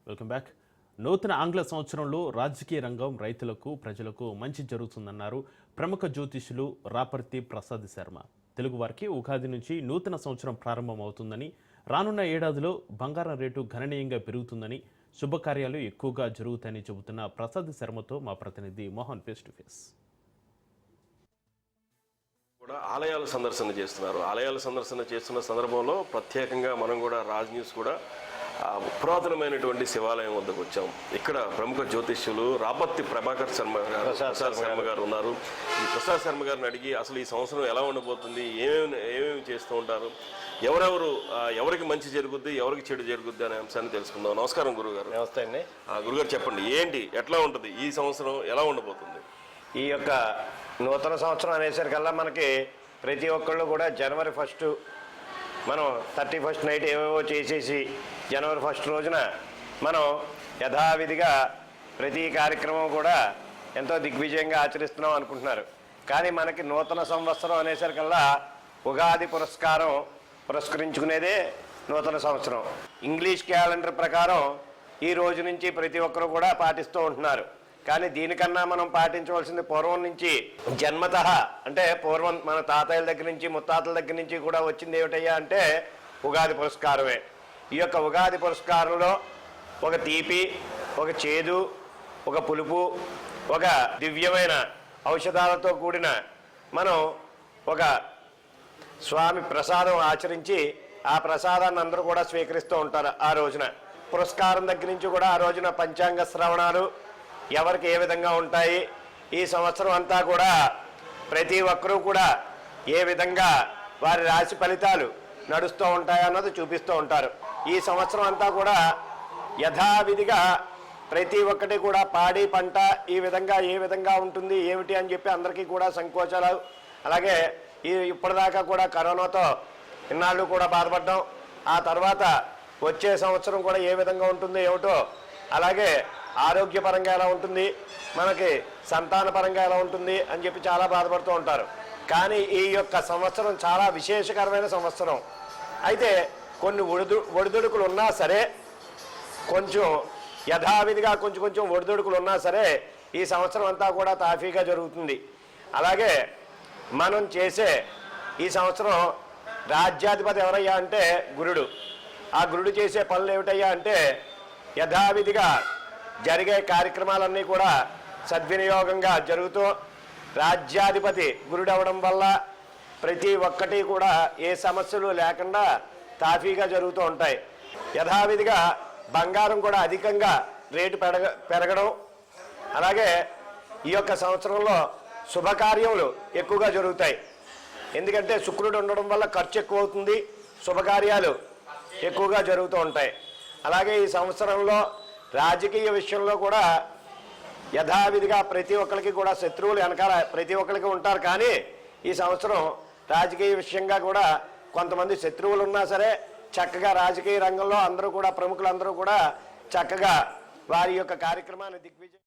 Welcome back. నూతన ఆంగ్ల సంవత్సరంలో రాజకీయ రంగం, రైతులకు, ప్రజలకు మంచి జరుగుతుందన్నారు ప్రముఖ జ్యోతిష్యులు రాపర్తి ప్రసాద్ శర్మ. తెలుగు వారికి ఉగాది నుంచి నూతన సంవత్సరం ప్రారంభం అవుతుందని, రానున్న ఏడాదిలో బంగారం రేటు గణనీయంగా పెరుగుతుందని, శుభకార్యాలు ఎక్కువగా జరుగుతాయని చెబుతున్న ప్రసాద్ శర్మతో మా ప్రతినిధి మోహన్ ఫేస్ టు ఫేస్. కూడా ఆలయాల సందర్శన చేస్తున్నారు. ఆలయాల సందర్శన చేస్తున్న సందర్భంలో ప్రత్యేకంగా మనం కూడా రాజ్ న్యూస్ కూడా పురాతనమైనటువంటి శివాలయం వద్దకు వచ్చాం. ఇక్కడ ప్రముఖ జ్యోతిష్యులు రాపర్తి ప్రభాకర్ శర్మ గారు, ప్రసాద్ శర్మ గారు ఉన్నారు. ఈ ప్రసాద్ శర్మ గారిని అడిగి అసలు ఈ సంవత్సరం ఎలా ఉండబోతుంది, ఏమేమి చేస్తూ ఉంటారు, ఎవరికి మంచి జరుగుద్ది, ఎవరికి చెడు జరుగుద్ది అనే అంశాన్ని తెలుసుకుందాం. నమస్కారం గురుగారు. నమస్తే అండి. గురుగారు చెప్పండి, ఎట్లా ఉంటుంది ఈ సంవత్సరం, ఎలా ఉండబోతుంది? ఈ యొక్క నూతన సంవత్సరం అనేసరికల్లా మనకి ప్రతి ఒక్కళ్ళు కూడా జనవరి 1 మనం 31 నైట్ ఏవేవో చేసేసి జనవరి 1 రోజున మనం యథావిధిగా ప్రతి కార్యక్రమం కూడా ఎంతో దిగ్విజయంగా ఆచరిస్తున్నాం అనుకుంటున్నారు. కానీ మనకి నూతన సంవత్సరం అనేసరికల్లా ఉగాది పురస్కరించుకునేదే నూతన సంవత్సరం. ఇంగ్లీష్ క్యాలెండర్ ప్రకారం ఈ రోజు నుంచి ప్రతి ఒక్కరు కూడా పాటిస్తూ ఉంటున్నారు. కానీ దీనికన్నా మనం పాటించవలసింది పూర్వం నుంచి జన్మతః, అంటే పూర్వం మన తాతయ్యల దగ్గర నుంచి ముత్తాతల దగ్గర నుంచి కూడా వచ్చింది ఏమిటయ్యా అంటే ఉగాది పురస్కారమే. ఈ యొక్క ఉగాది పురస్కారంలో ఒక తీపి, ఒక చేదు, ఒక పులుపు, ఒక దివ్యమైన ఔషధాలతో కూడిన మనం ఒక స్వామి ప్రసాదం ఆచరించి ఆ ప్రసాదాన్ని అందరూ కూడా స్వీకరిస్తూ ఉంటారు. ఆ రోజున పురస్కారం దగ్గర నుంచి కూడా ఆ రోజున పంచాంగ శ్రవణాలు ఎవరికి ఏ విధంగా ఉంటాయి, ఈ సంవత్సరం అంతా కూడా ప్రతి ఒక్కరూ కూడా ఏ విధంగా వారి రాశి ఫలితాలు నడుస్తూ ఉంటాయన్నది చూపిస్తూ ఉంటారు. ఈ సంవత్సరం అంతా కూడా యథావిధిగా ప్రతి ఒక్కటి కూడా పాడి పంట ఈ విధంగా ఏ విధంగా ఉంటుంది ఏమిటి అని చెప్పి అందరికీ కూడా సంకోచాలు, అలాగే ఇప్పటిదాకా కూడా కరోనాతో ఇన్నాళ్ళు కూడా బాధపడ్డాం. ఆ తర్వాత వచ్చే సంవత్సరం కూడా ఏ విధంగా ఉంటుందో ఏమిటో, అలాగే ఆరోగ్యపరంగా ఎలా ఉంటుంది, మనకి సంతానపరంగా ఎలా ఉంటుంది అని చెప్పి చాలా బాధపడుతూ ఉంటారు. కానీ ఈ యొక్క సంవత్సరం చాలా విశేషకరమైన సంవత్సరం. అయితే కొన్ని ఒడిదుడుకులు ఉన్నా సరే, కొంచెం యథావిధిగా కొంచెం ఒడిదుడుకులు ఉన్నా సరే ఈ సంవత్సరం అంతా కూడా తాఫీగా జరుగుతుంది. అలాగే మనం చేసే ఈ సంవత్సరం రాజ్యాధిపతి ఎవరయ్యా అంటే గురుడు. ఆ గురుడు చేసే పనులు ఏమిటయ్యా అంటే యథావిధిగా జరిగే కార్యక్రమాలన్నీ కూడా సద్వినియోగంగా జరుగుతూ, రాజ్యాధిపతి గురుడు అవడం వల్ల ప్రతి ఒక్కటి కూడా ఏ సమస్యలు లేకుండా తాఫీగా జరుగుతూ ఉంటాయి. యథావిధిగా బంగారం కూడా అధికంగా రేటు పెరగడం, అలాగే ఈ యొక్క సంవత్సరంలో శుభకార్యములు ఎక్కువగా జరుగుతాయి. ఎందుకంటే శుక్రుడు ఉండడం వల్ల ఖర్చు ఎక్కువ అవుతుంది, శుభకార్యాలు ఎక్కువగా జరుగుతూ ఉంటాయి. అలాగే ఈ సంవత్సరంలో రాజకీయ విషయంలో కూడా యథావిధిగా ప్రతి ఒక్కరికి కూడా శత్రువులు వెనకాల ప్రతి ఒక్కరికి ఉంటారు. కానీ ఈ సంవత్సరం రాజకీయ విషయంగా కూడా కొంతమంది శత్రువులు ఉన్నా సరే చక్కగా రాజకీయ రంగంలో అందరూ కూడా ప్రముఖులందరూ కూడా చక్కగా వారి యొక్క కార్యక్రమాన్ని దిగ్విజయం